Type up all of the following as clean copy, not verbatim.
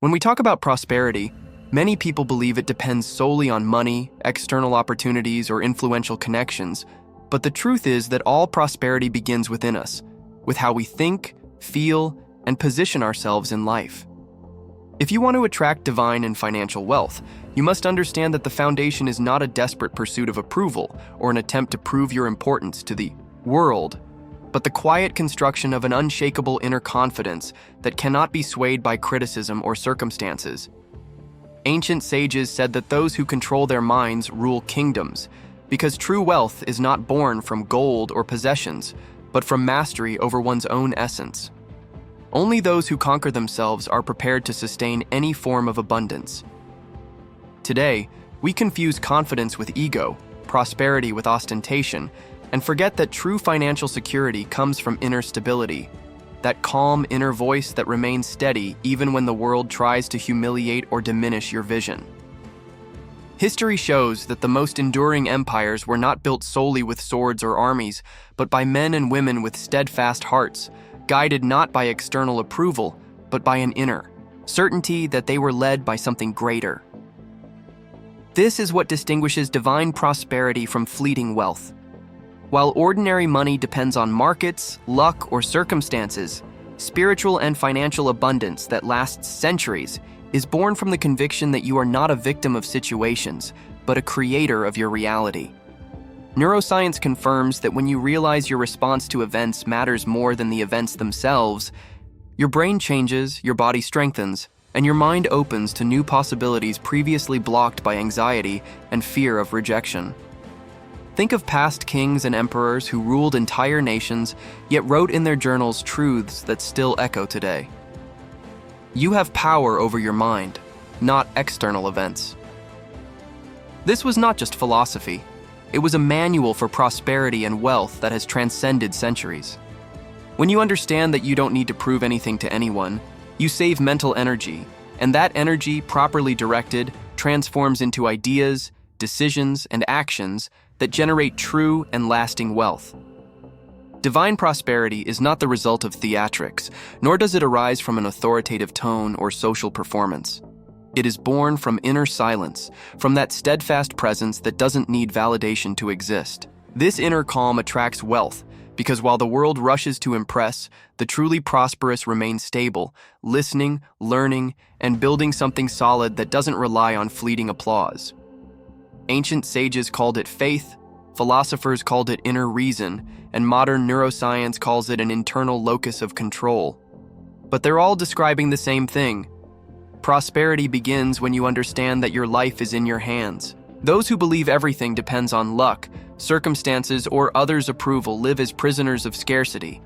When we talk about prosperity, many people believe it depends solely on money, external opportunities, or influential connections, but the truth is that all prosperity begins within us, with how we think, feel, and position ourselves in life. If you want to attract divine and financial wealth, you must understand that the foundation is not a desperate pursuit of approval or an attempt to prove your importance to the world, but the quiet construction of an unshakable inner confidence that cannot be swayed by criticism or circumstances. Ancient sages said that those who control their minds rule kingdoms, because true wealth is not born from gold or possessions, but from mastery over one's own essence. Only those who conquer themselves are prepared to sustain any form of abundance. Today, we confuse confidence with ego, prosperity with ostentation, and forget that true financial security comes from inner stability, that calm inner voice that remains steady even when the world tries to humiliate or diminish your vision. History shows that the most enduring empires were not built solely with swords or armies, but by men and women with steadfast hearts, guided not by external approval, but by an inner certainty that they were led by something greater. This is what distinguishes divine prosperity from fleeting wealth. While ordinary money depends on markets, luck, or circumstances, spiritual and financial abundance that lasts centuries is born from the conviction that you are not a victim of situations, but a creator of your reality. Neuroscience confirms that when you realize your response to events matters more than the events themselves, your brain changes, your body strengthens, and your mind opens to new possibilities previously blocked by anxiety and fear of rejection. Think of past kings and emperors who ruled entire nations, yet wrote in their journals truths that still echo today. You have power over your mind, not external events. This was not just philosophy. It was a manual for prosperity and wealth that has transcended centuries. When you understand that you don't need to prove anything to anyone, you save mental energy, and that energy, properly directed, transforms into ideas, decisions, and actions that generate true and lasting wealth. Divine prosperity is not the result of theatrics, nor does it arise from an authoritative tone or social performance. It is born from inner silence, from that steadfast presence that doesn't need validation to exist. This inner calm attracts wealth, because while the world rushes to impress, the truly prosperous remain stable, listening, learning, and building something solid that doesn't rely on fleeting applause. Ancient sages called it faith, philosophers called it inner reason, and modern neuroscience calls it an internal locus of control. But they're all describing the same thing. Prosperity begins when you understand that your life is in your hands. Those who believe everything depends on luck, circumstances, or others' approval live as prisoners of scarcity.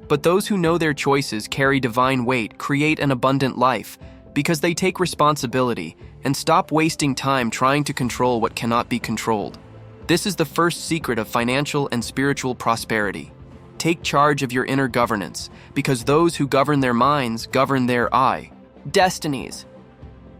But those who know their choices carry divine weight create an abundant life because they take responsibility and stop wasting time trying to control what cannot be controlled. This is the first secret of financial and spiritual prosperity. Take charge of your inner governance, because those who govern their minds govern their destinies.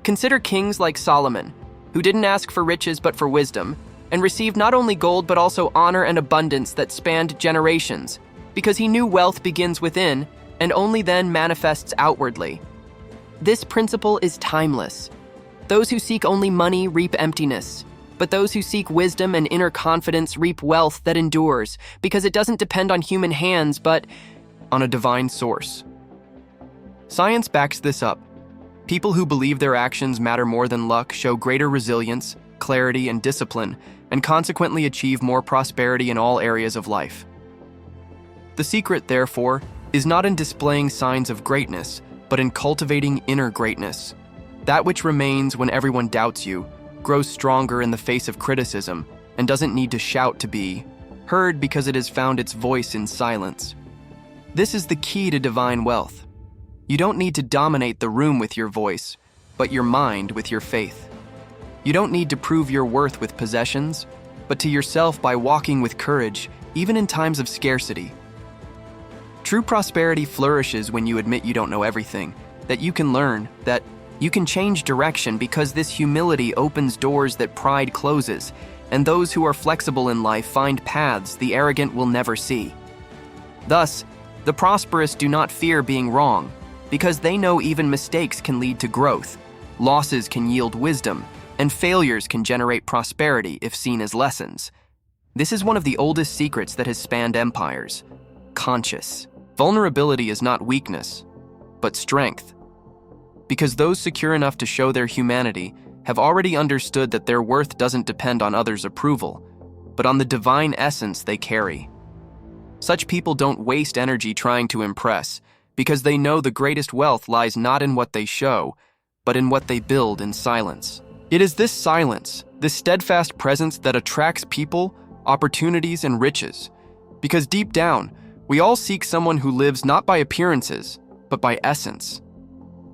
Consider kings like Solomon, who didn't ask for riches but for wisdom, and received not only gold but also honor and abundance that spanned generations, because he knew wealth begins within and only then manifests outwardly. This principle is timeless. Those who seek only money reap emptiness, but those who seek wisdom and inner confidence reap wealth that endures, because it doesn't depend on human hands but on a divine source. Science backs this up. People who believe their actions matter more than luck show greater resilience, clarity, and discipline, and consequently achieve more prosperity in all areas of life. The secret, therefore, is not in displaying signs of greatness, but in cultivating inner greatness. That which remains when everyone doubts you, grows stronger in the face of criticism, and doesn't need to shout to be heard because it has found its voice in silence. This is the key to divine wealth. You don't need to dominate the room with your voice, but your mind with your faith. You don't need to prove your worth with possessions, but to yourself by walking with courage, even in times of scarcity. True prosperity flourishes when you admit you don't know everything, that you can learn, that you can change direction, because this humility opens doors that pride closes, and those who are flexible in life find paths the arrogant will never see. Thus, the prosperous do not fear being wrong, because they know even mistakes can lead to growth, losses can yield wisdom, and failures can generate prosperity if seen as lessons. This is one of the oldest secrets that has spanned empires. Conscious. Vulnerability is not weakness, but strength. Because those secure enough to show their humanity have already understood that their worth doesn't depend on others' approval, but on the divine essence they carry. Such people don't waste energy trying to impress, because they know the greatest wealth lies not in what they show, but in what they build in silence. It is this silence, this steadfast presence that attracts people, opportunities, and riches. Because deep down, we all seek someone who lives not by appearances, but by essence.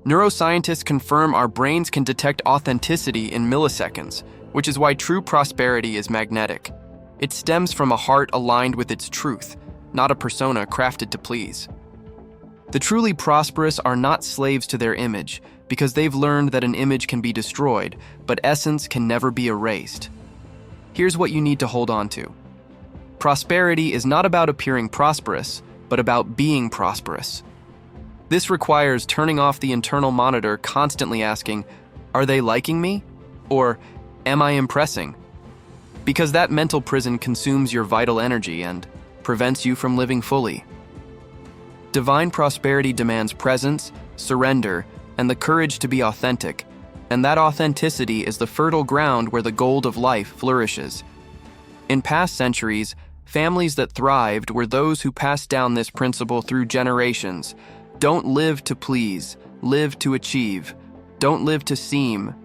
Neuroscientists confirm our brains can detect authenticity in milliseconds, which is why true prosperity is magnetic. It stems from a heart aligned with its truth, not a persona crafted to please. The truly prosperous are not slaves to their image, because they've learned that an image can be destroyed, but essence can never be erased. Here's what you need to hold on to. Prosperity is not about appearing prosperous, but about being prosperous. This requires turning off the internal monitor, constantly asking, "Are they liking me?" Or, "Am I impressing?" Because that mental prison consumes your vital energy and prevents you from living fully. Divine prosperity demands presence, surrender, and the courage to be authentic, and that authenticity is the fertile ground where the gold of life flourishes. In past centuries, families that thrived were those who passed down this principle through generations. Don't live to please, live to achieve. Don't live to seem,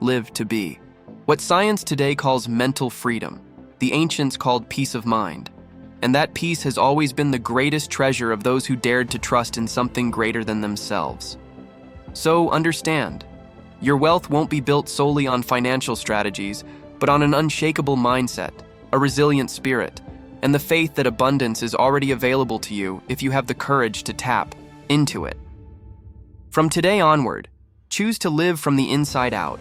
live to be. What science today calls mental freedom, the ancients called peace of mind. And that peace has always been the greatest treasure of those who dared to trust in something greater than themselves. So understand, your wealth won't be built solely on financial strategies, but on an unshakable mindset, a resilient spirit, and the faith that abundance is already available to you if you have the courage to tap into it. From today onward, choose to live from the inside out.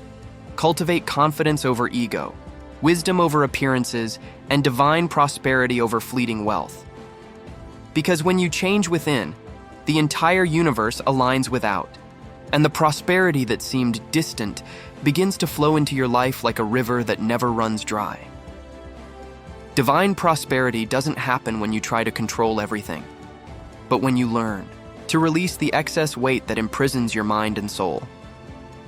Cultivate confidence over ego, wisdom over appearances, and divine prosperity over fleeting wealth. Because when you change within, the entire universe aligns without, and the prosperity that seemed distant begins to flow into your life like a river that never runs dry. Divine prosperity doesn't happen when you try to control everything, but when you learn to release the excess weight that imprisons your mind and soul.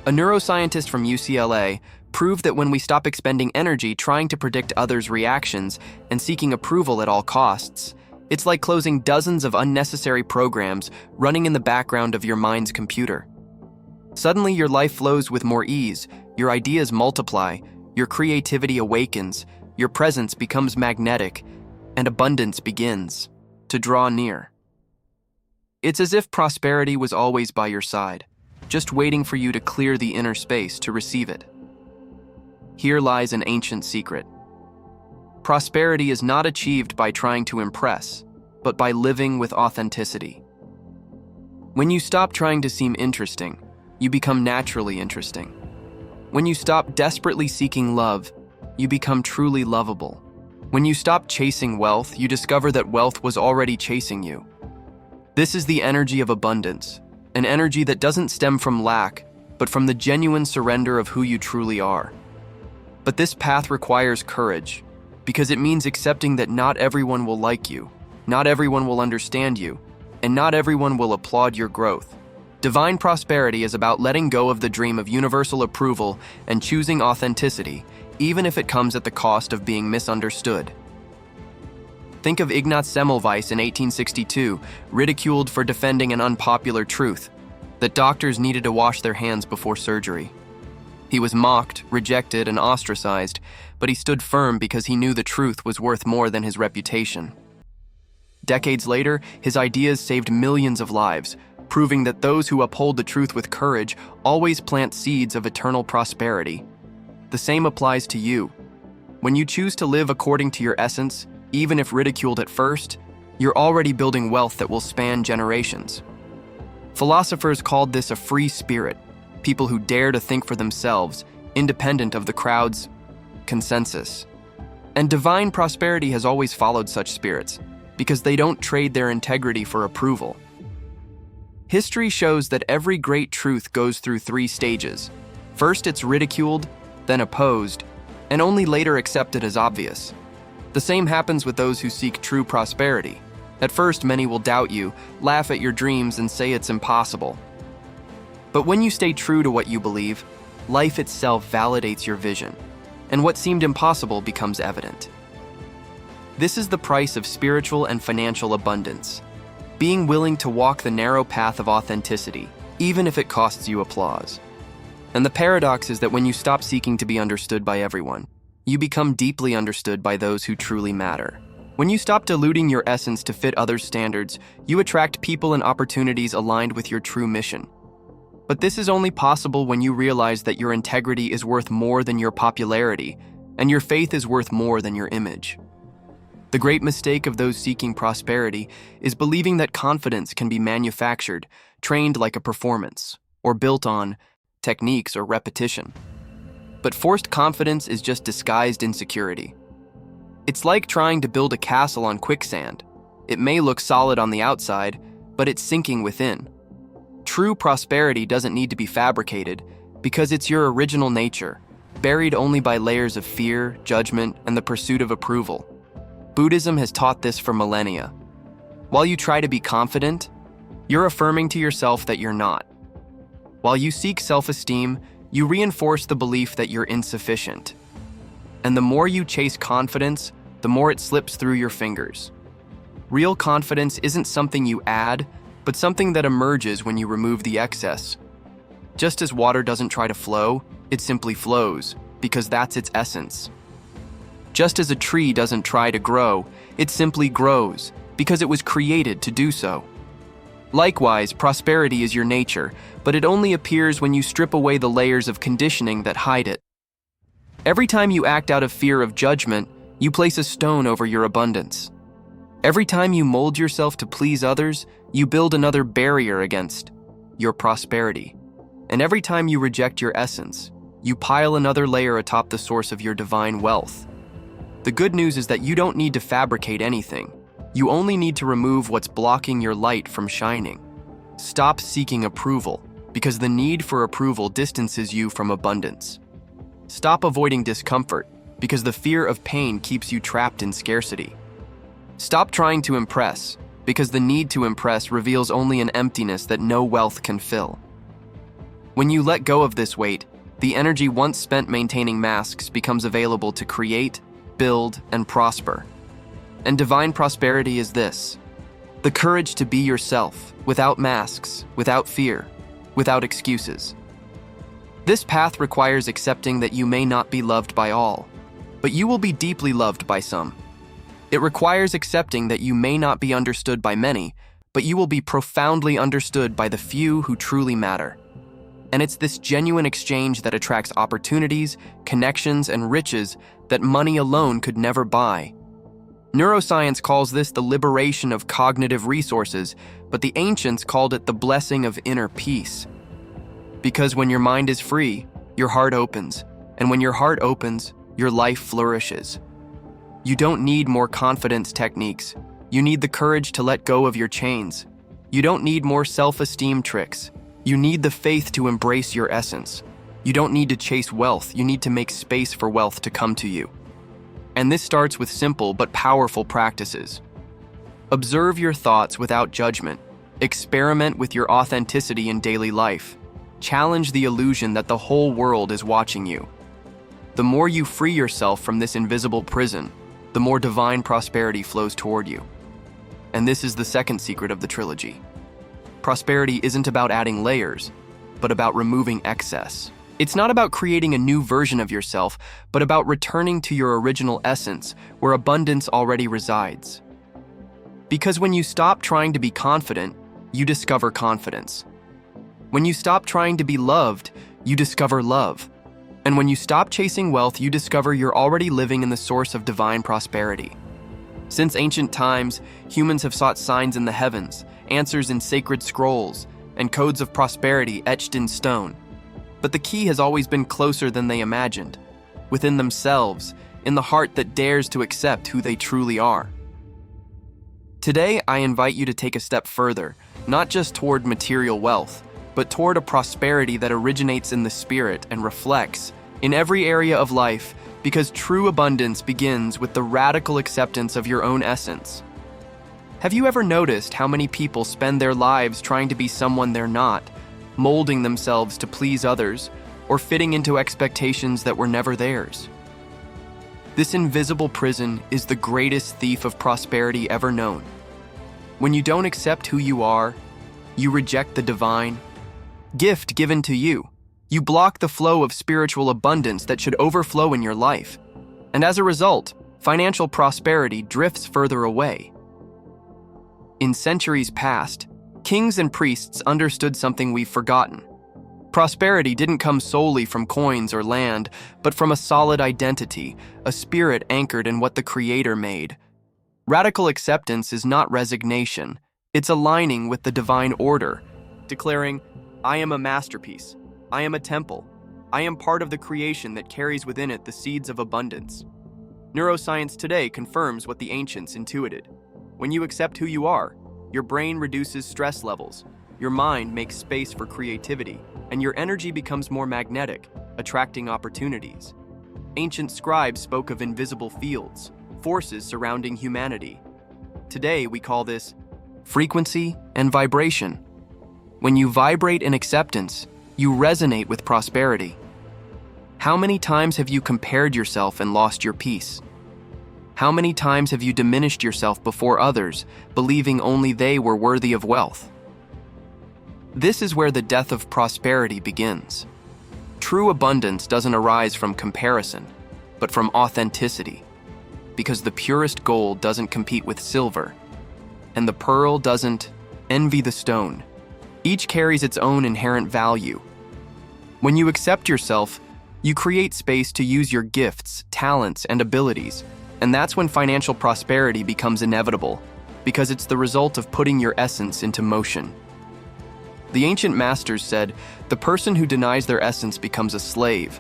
A neuroscientist from UCLA proved that when we stop expending energy trying to predict others' reactions and seeking approval at all costs, it's like closing dozens of unnecessary programs running in the background of your mind's computer. Suddenly, your life flows with more ease, your ideas multiply, your creativity awakens, your presence becomes magnetic, and abundance begins to draw near. It's as if prosperity was always by your side, just waiting for you to clear the inner space to receive it. Here lies an ancient secret. Prosperity is not achieved by trying to impress, but by living with authenticity. When you stop trying to seem interesting, you become naturally interesting. When you stop desperately seeking love, you become truly lovable. When you stop chasing wealth, you discover that wealth was already chasing you. This is the energy of abundance, an energy that doesn't stem from lack, but from the genuine surrender of who you truly are. But this path requires courage, because it means accepting that not everyone will like you, not everyone will understand you, and not everyone will applaud your growth. Divine prosperity is about letting go of the dream of universal approval and choosing authenticity, even if it comes at the cost of being misunderstood. Think of Ignaz Semmelweis in 1862, ridiculed for defending an unpopular truth, that doctors needed to wash their hands before surgery. He was mocked, rejected, and ostracized, but he stood firm because he knew the truth was worth more than his reputation. Decades later, his ideas saved millions of lives, proving that those who uphold the truth with courage always plant seeds of eternal prosperity. The same applies to you. When you choose to live according to your essence, even if ridiculed at first, you're already building wealth that will span generations. Philosophers called this a free spirit, people who dare to think for themselves, independent of the crowd's consensus. And divine prosperity has always followed such spirits, because they don't trade their integrity for approval. History shows that every great truth goes through 3 stages. First, it's ridiculed, then opposed, and only later accepted as obvious. The same happens with those who seek true prosperity. At first, many will doubt you, laugh at your dreams, and say it's impossible. But when you stay true to what you believe, life itself validates your vision, and what seemed impossible becomes evident. This is the price of spiritual and financial abundance. Being willing to walk the narrow path of authenticity, even if it costs you applause. And the paradox is that when you stop seeking to be understood by everyone, you become deeply understood by those who truly matter. When you stop diluting your essence to fit others' standards, you attract people and opportunities aligned with your true mission. But this is only possible when you realize that your integrity is worth more than your popularity, and your faith is worth more than your image. The great mistake of those seeking prosperity is believing that confidence can be manufactured, trained like a performance, or built on techniques or repetition. But forced confidence is just disguised insecurity. It's like trying to build a castle on quicksand. It may look solid on the outside, but it's sinking within. True prosperity doesn't need to be fabricated because it's your original nature, buried only by layers of fear, judgment, and the pursuit of approval. Buddhism has taught this for millennia. While you try to be confident, you're affirming to yourself that you're not. While you seek self-esteem, you reinforce the belief that you're insufficient. And the more you chase confidence, the more it slips through your fingers. Real confidence isn't something you add, but something that emerges when you remove the excess. Just as water doesn't try to flow, it simply flows, because that's its essence. Just as a tree doesn't try to grow, it simply grows, because it was created to do so. Likewise, prosperity is your nature, but it only appears when you strip away the layers of conditioning that hide it. Every time you act out of fear of judgment, you place a stone over your abundance. Every time you mold yourself to please others, you build another barrier against your prosperity. And every time you reject your essence, you pile another layer atop the source of your divine wealth. The good news is that you don't need to fabricate anything. You only need to remove what's blocking your light from shining. Stop seeking approval, because the need for approval distances you from abundance. Stop avoiding discomfort, because the fear of pain keeps you trapped in scarcity. Stop trying to impress, because the need to impress reveals only an emptiness that no wealth can fill. When you let go of this weight, the energy once spent maintaining masks becomes available to create, build, and prosper. And divine prosperity is this: the courage to be yourself, without masks, without fear, without excuses. This path requires accepting that you may not be loved by all, but you will be deeply loved by some. It requires accepting that you may not be understood by many, but you will be profoundly understood by the few who truly matter. And it's this genuine exchange that attracts opportunities, connections, and riches that money alone could never buy. Neuroscience calls this the liberation of cognitive resources, but the ancients called it the blessing of inner peace. Because when your mind is free, your heart opens, and when your heart opens, your life flourishes. You don't need more confidence techniques. You need the courage to let go of your chains. You don't need more self-esteem tricks. You need the faith to embrace your essence. You don't need to chase wealth. You need to make space for wealth to come to you. And this starts with simple but powerful practices. Observe your thoughts without judgment. Experiment with your authenticity in daily life. Challenge the illusion that the whole world is watching you. The more you free yourself from this invisible prison, the more divine prosperity flows toward you. And this is the second secret of the trilogy. Prosperity isn't about adding layers, but about removing excess. It's not about creating a new version of yourself, but about returning to your original essence, where abundance already resides. Because when you stop trying to be confident, you discover confidence. When you stop trying to be loved, you discover love. And when you stop chasing wealth, you discover you're already living in the source of divine prosperity. Since ancient times, humans have sought signs in the heavens, answers in sacred scrolls, and codes of prosperity etched in stone. But the key has always been closer than they imagined, within themselves, in the heart that dares to accept who they truly are. Today, I invite you to take a step further, not just toward material wealth, but toward a prosperity that originates in the spirit and reflects in every area of life, because true abundance begins with the radical acceptance of your own essence. Have you ever noticed how many people spend their lives trying to be someone they're not, molding themselves to please others, or fitting into expectations that were never theirs? This invisible prison is the greatest thief of prosperity ever known. When you don't accept who you are, you reject the divine gift given to you. You block the flow of spiritual abundance that should overflow in your life. And as a result, financial prosperity drifts further away. In centuries past, kings and priests understood something we've forgotten. Prosperity didn't come solely from coins or land, but from a solid identity, a spirit anchored in what the Creator made. Radical acceptance is not resignation, it's aligning with the divine order, declaring, "I am a masterpiece. I am a temple. I am part of the creation that carries within it the seeds of abundance." Neuroscience today confirms what the ancients intuited. When you accept who you are, your brain reduces stress levels, your mind makes space for creativity, and your energy becomes more magnetic, attracting opportunities. Ancient scribes spoke of invisible fields, forces surrounding humanity. Today, we call this frequency and vibration. When you vibrate in acceptance, you resonate with prosperity. How many times have you compared yourself and lost your peace? How many times have you diminished yourself before others, believing only they were worthy of wealth? This is where the death of prosperity begins. True abundance doesn't arise from comparison, but from authenticity, because the purest gold doesn't compete with silver, and the pearl doesn't envy the stone. Each carries its own inherent value. When you accept yourself, you create space to use your gifts, talents, and abilities, and that's when financial prosperity becomes inevitable, because it's the result of putting your essence into motion. The ancient masters said, "The person who denies their essence becomes a slave.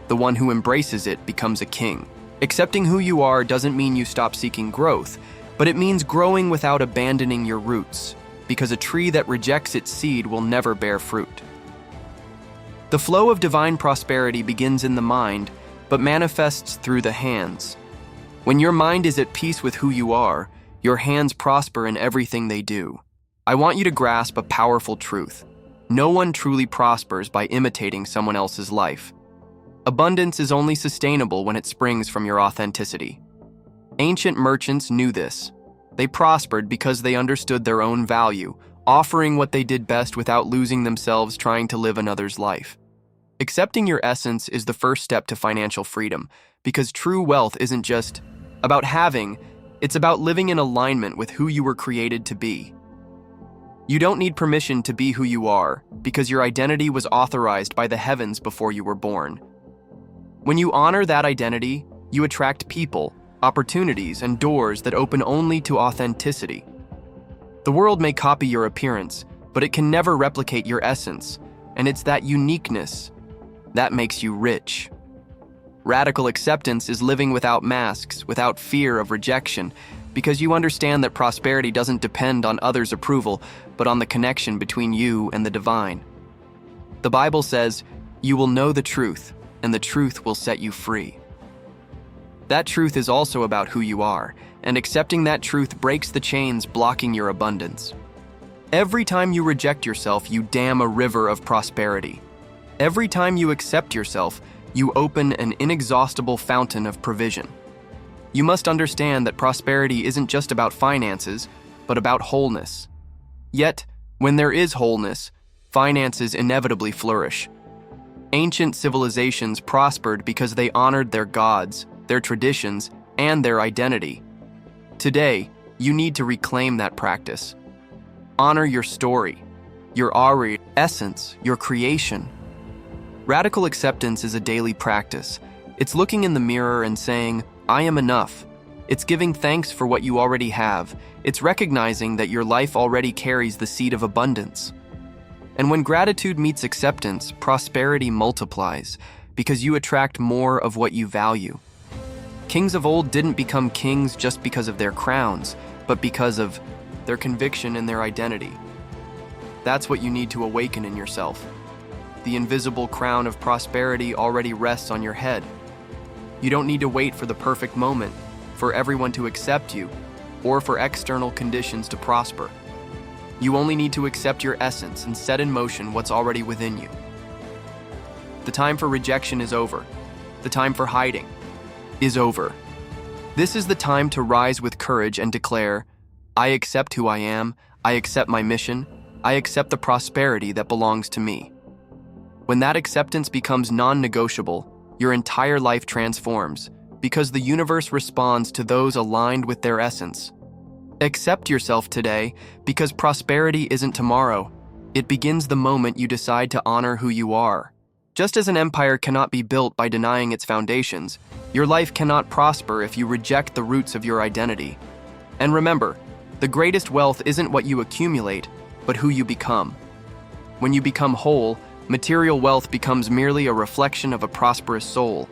The one who embraces it becomes a king." Accepting who you are doesn't mean you stop seeking growth, but it means growing without abandoning your roots, because a tree that rejects its seed will never bear fruit. The flow of divine prosperity begins in the mind, but manifests through the hands. When your mind is at peace with who you are, your hands prosper in everything they do. I want you to grasp a powerful truth. No one truly prospers by imitating someone else's life. Abundance is only sustainable when it springs from your authenticity. Ancient merchants knew this. They prospered because they understood their own value, offering what they did best without losing themselves trying to live another's life. Accepting your essence is the first step to financial freedom, because true wealth isn't just about having, it's about living in alignment with who you were created to be. You don't need permission to be who you are, because your identity was authorized by the heavens before you were born. When you honor that identity, you attract people, opportunities, and doors that open only to authenticity. The world may copy your appearance, but it can never replicate your essence, and it's that uniqueness that makes you rich. Radical acceptance is living without masks, without fear of rejection, because you understand that prosperity doesn't depend on others' approval, but on the connection between you and the divine. The Bible says, "You will know the truth, and the truth will set you free." That truth is also about who you are, and accepting that truth breaks the chains blocking your abundance. Every time you reject yourself, you dam a river of prosperity. Every time you accept yourself, you open an inexhaustible fountain of provision. You must understand that prosperity isn't just about finances, but about wholeness. Yet, when there is wholeness, finances inevitably flourish. Ancient civilizations prospered because they honored their gods, their traditions, and their identity. Today, you need to reclaim that practice. Honor your story, your aura, essence, your creation. Radical acceptance is a daily practice. It's looking in the mirror and saying, "I am enough." It's giving thanks for what you already have. It's recognizing that your life already carries the seed of abundance. And when gratitude meets acceptance, prosperity multiplies, because you attract more of what you value. Kings of old didn't become kings just because of their crowns, but because of their conviction and their identity. That's what you need to awaken in yourself. The invisible crown of prosperity already rests on your head. You don't need to wait for the perfect moment, for everyone to accept you, or for external conditions to prosper. You only need to accept your essence and set in motion what's already within you. The time for rejection is over. The time for hiding is over. This is the time to rise with courage and declare, I accept who I am, I accept my mission, I accept the prosperity that belongs to me. When that acceptance becomes non-negotiable, your entire life transforms, because the universe responds to those aligned with their essence. Accept yourself today, because prosperity isn't tomorrow. It begins the moment you decide to honor who you are. Just as an empire cannot be built by denying its foundations, your life cannot prosper if you reject the roots of your identity. And remember, the greatest wealth isn't what you accumulate, but who you become. When you become whole, material wealth becomes merely a reflection of a prosperous soul.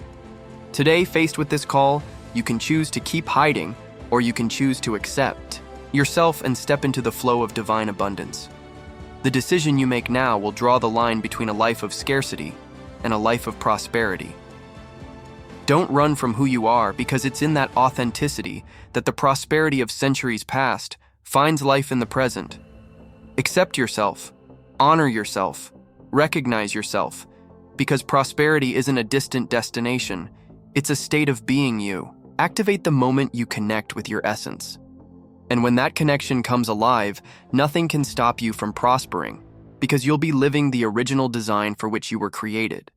Today, faced with this call, you can choose to keep hiding, or you can choose to accept yourself and step into the flow of divine abundance. The decision you make now will draw the line between a life of scarcity and a life of prosperity. Don't run from who you are, because it's in that authenticity that the prosperity of centuries past finds life in the present. Accept yourself, honor yourself, recognize yourself, because prosperity isn't a distant destination, it's a state of being you. Activate the moment you connect with your essence. And when that connection comes alive, nothing can stop you from prospering, because you'll be living the original design for which you were created.